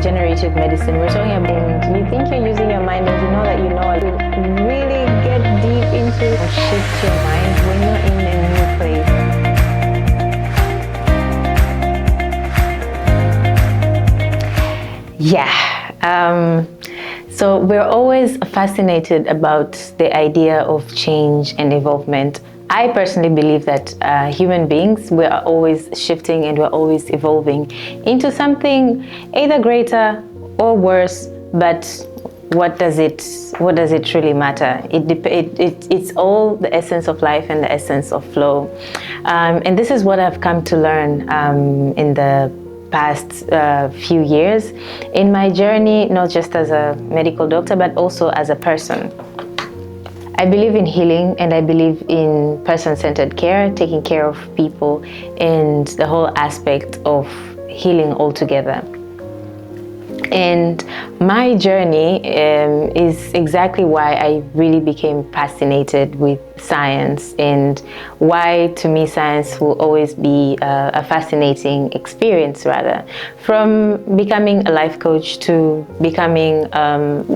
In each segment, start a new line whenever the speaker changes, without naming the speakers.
regenerative medicine, we're talking about you think you're using your mind and you know that you know it. Really get deep into and shift your mind when you're in a new place. So we're always fascinated about the idea of change and evolvement. I personally believe that human beings, we are always shifting and we're always evolving into something either greater or worse, but what does it really matter? It's all the essence of life and the essence of flow. And this is what I've come to learn in the past few years in my journey, not just as a medical doctor, but also as a person. I believe in healing and I believe in person-centered care, taking care of people and the whole aspect of healing altogether. And my journey is exactly why I really became fascinated with science, and why to me science will always be a fascinating experience. Rather, from becoming a life coach to becoming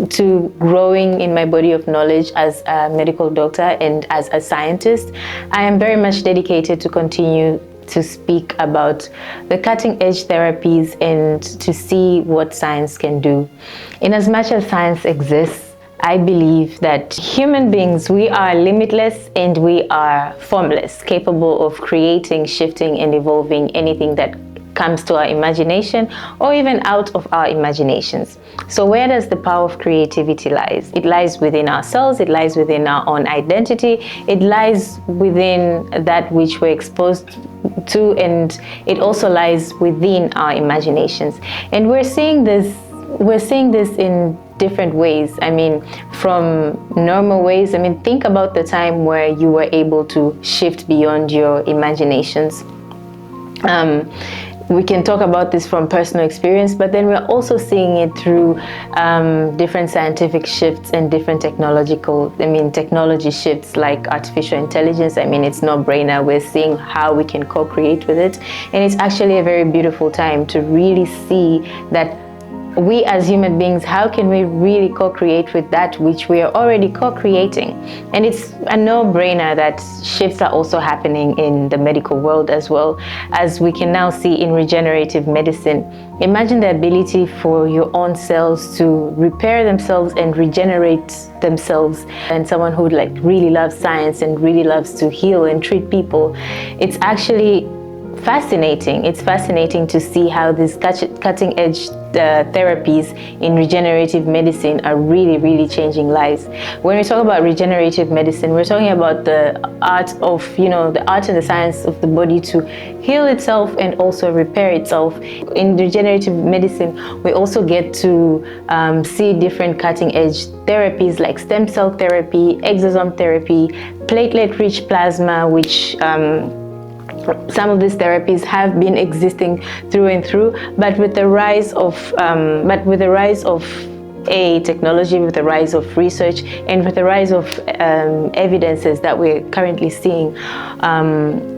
to growing in my body of knowledge as a medical doctor and as a scientist, I am very much dedicated to continue to speak about the cutting edge therapies and to see what science can do. In as much as science exists, I believe that human beings, we are limitless and we are formless, capable of creating, shifting and evolving anything that comes to our imagination or even out of our imaginations. So where does the power of creativity lies? It lies within ourselves, it lies within our own identity, it lies within that which we're exposed to, and it also lies within our imaginations. And we're seeing this in different ways. I mean, from normal ways. I mean, think about the time where you were able to shift beyond your imaginations. We can talk about this from personal experience, but then we're also seeing it through different scientific shifts and different technology shifts like artificial intelligence. I mean, it's no brainer. We're seeing how we can co-create with it. And it's actually a very beautiful time to really see that we as human beings, how can we really co-create with that which we are already co-creating? And it's a no-brainer that shifts are also happening in the medical world as well, as we can now see in regenerative medicine. Imagine the ability for your own cells to repair themselves and regenerate themselves. And someone who really loves science and really loves to heal and treat people, it's actually fascinating. It's fascinating to see how these cutting edge therapies in regenerative medicine are really changing lives. When we talk about regenerative medicine, we're talking about the art and the science of the body to heal itself and also repair itself. In regenerative medicine, we also get to see different cutting edge therapies like stem cell therapy, exosome therapy, platelet-rich plasma, which some of these therapies have been existing through and through, but with the rise of technology, with the rise of research, and with the rise of evidences that we're currently seeing,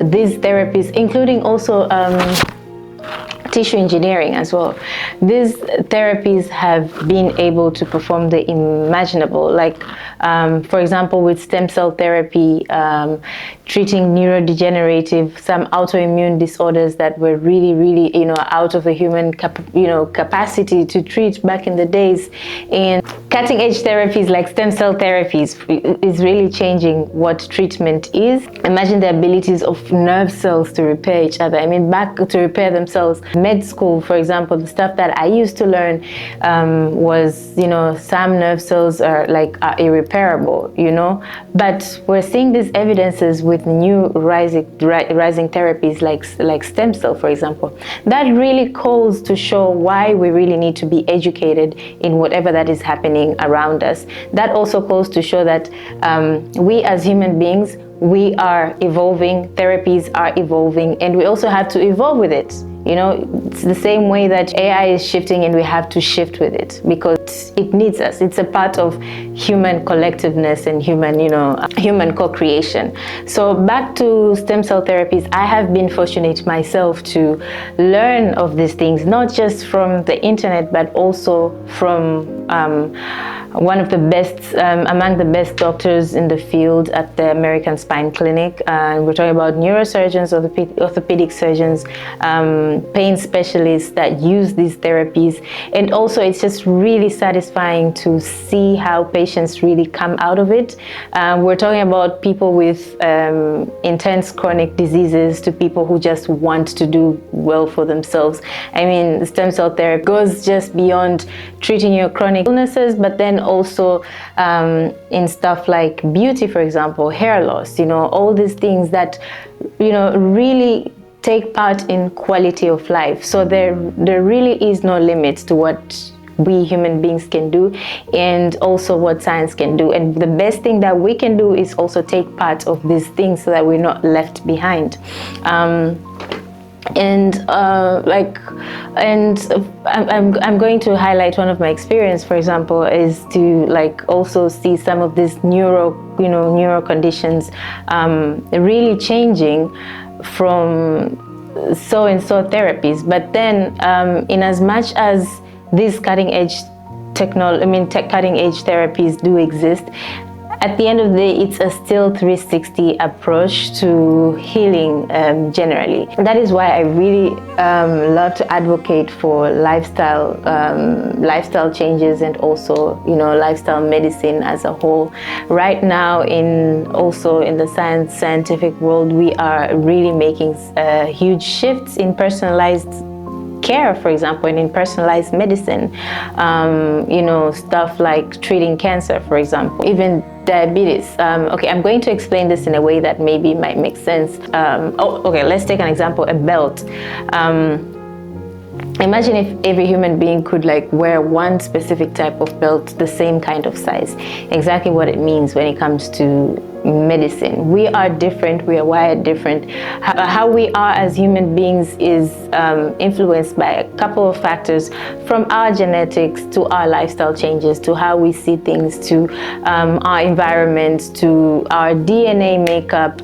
these therapies, including also tissue engineering as well. These therapies have been able to perform the unimaginable, like for example with stem cell therapy, treating neurodegenerative, some autoimmune disorders that were really out of the human capacity to treat back in the days. And cutting edge therapies like stem cell therapies is really changing what treatment is. Imagine the abilities of nerve cells to repair each other. I mean, back to repair themselves. Med school, for example, the stuff that I used to learn was, some nerve cells are irreparable, but we're seeing these evidences with new rising therapies like stem cell, for example. That really calls to show why we really need to be educated in whatever that is happening around us. That also calls to show that we as human beings, we are evolving, therapies are evolving, and we also have to evolve with it. You know, it's the same way that AI is shifting and we have to shift with it because it needs us. It's a part of human collectiveness and human, human co-creation. So back to stem cell therapies, I have been fortunate myself to learn of these things, not just from the internet, but also from one of the best, among the best doctors in the field at the American Spine Clinic. We're talking about neurosurgeons, orthopedic surgeons, pain specialists that use these therapies. And also it's just really satisfying to see how patients really come out of it. We're talking about people with intense chronic diseases to people who just want to do well for themselves. I mean, stem cell therapy goes just beyond treating your chronic illnesses, but then also in stuff like beauty, for example, hair loss, all these things that, really take part in quality of life. So there really is no limit to what we human beings can do and also what science can do. And the best thing that we can do is also take part of these things so that we're not left behind. I'm going to highlight one of my experience, for example, is to also see some of these neuro conditions really changing from so and so therapies. But then in as much as these cutting edge therapies do exist, at the end of the day, it's a still 360 approach to healing generally. That is why I really love to advocate for lifestyle changes and also, lifestyle medicine as a whole. Right now, in the scientific world, we are really making huge shifts in personalized care, for example, and in personalized medicine, stuff like treating cancer, for example, even diabetes. Okay, I'm going to explain this in a way that maybe might make sense. Let's take an example, a belt. Imagine if every human being could wear one specific type of belt, the same kind of size. Exactly what it means when it comes to medicine. We are different, we are wired different. How we are as human beings is influenced by a couple of factors, from our genetics to our lifestyle changes, to how we see things, to our environment, to our DNA makeup,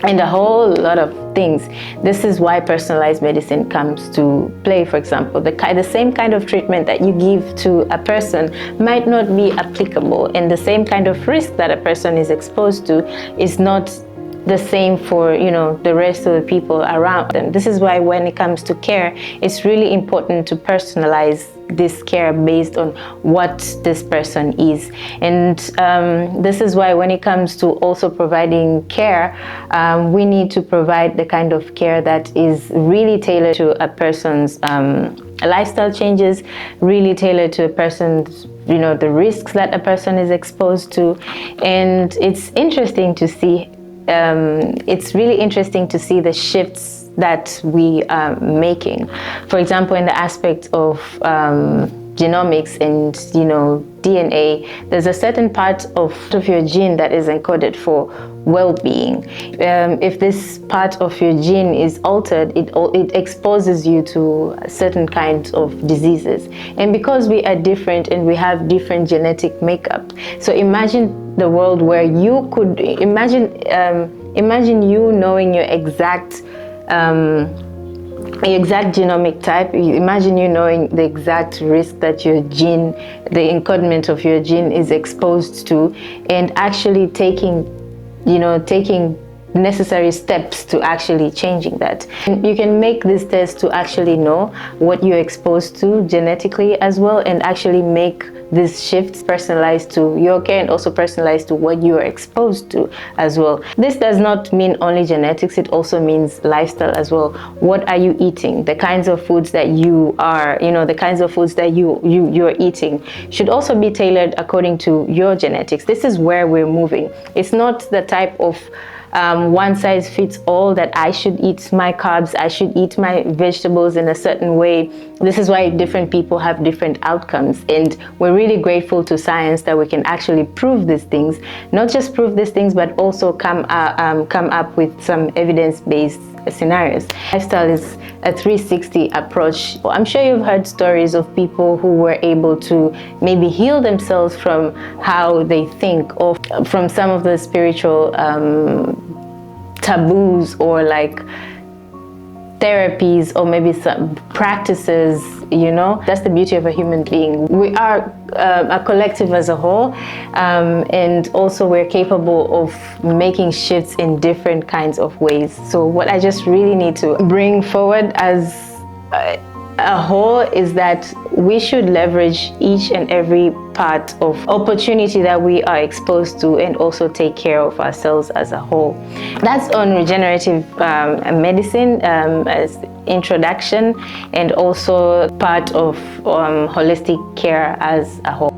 and a whole lot of things. This is why personalized medicine comes to play. For example, the same kind of treatment that you give to a person might not be applicable, and the same kind of risk that a person is exposed to is not the same for the rest of the people around them. This is why when it comes to care, it's really important to personalize this care based on what this person is. And this is why when it comes to also providing care, we need to provide the kind of care that is really tailored to a person's lifestyle changes, really tailored to a person's the risks that a person is exposed to. And it's interesting to see really interesting to see the shifts that we are making. For example, in the aspect of genomics and DNA, there's a certain part of your gene that is encoded for well-being. If this part of your gene is altered, it exposes you to certain kinds of diseases. And because we are different and we have different genetic makeup, so imagine the world where you could imagine you knowing your exact genomic type. Imagine you knowing the exact risk that your gene, the encodement of your gene is exposed to, and actually taking necessary steps to actually changing that. And you can make this test to actually know what you're exposed to genetically as well, and actually make these shifts personalized to your care and also personalized to what you are exposed to as well. This does not mean only genetics, it also means lifestyle as well. What are you eating? The kinds of foods that you are, the kinds of foods that you're eating should also be tailored according to your genetics. This is where we're moving. It's not the type of one size fits all, that I should eat my carbs, I should eat my vegetables in a certain way. This is why different people have different outcomes, and we're really grateful to science that we can actually prove these things. Not just prove these things, but also come up with some evidence-based scenarios. Lifestyle is a 360 approach. I'm sure you've heard stories of people who were able to maybe heal themselves from how they think, or from some of the spiritual taboos, or like therapies, or maybe some practices. That's the beauty of a human being. We are a collective as a whole, and also we're capable of making shifts in different kinds of ways. So what I just really need to bring forward as a whole is that we should leverage each and every part of opportunity that we are exposed to, and also take care of ourselves as a whole. That's on regenerative medicine as introduction, and also part of holistic care as a whole.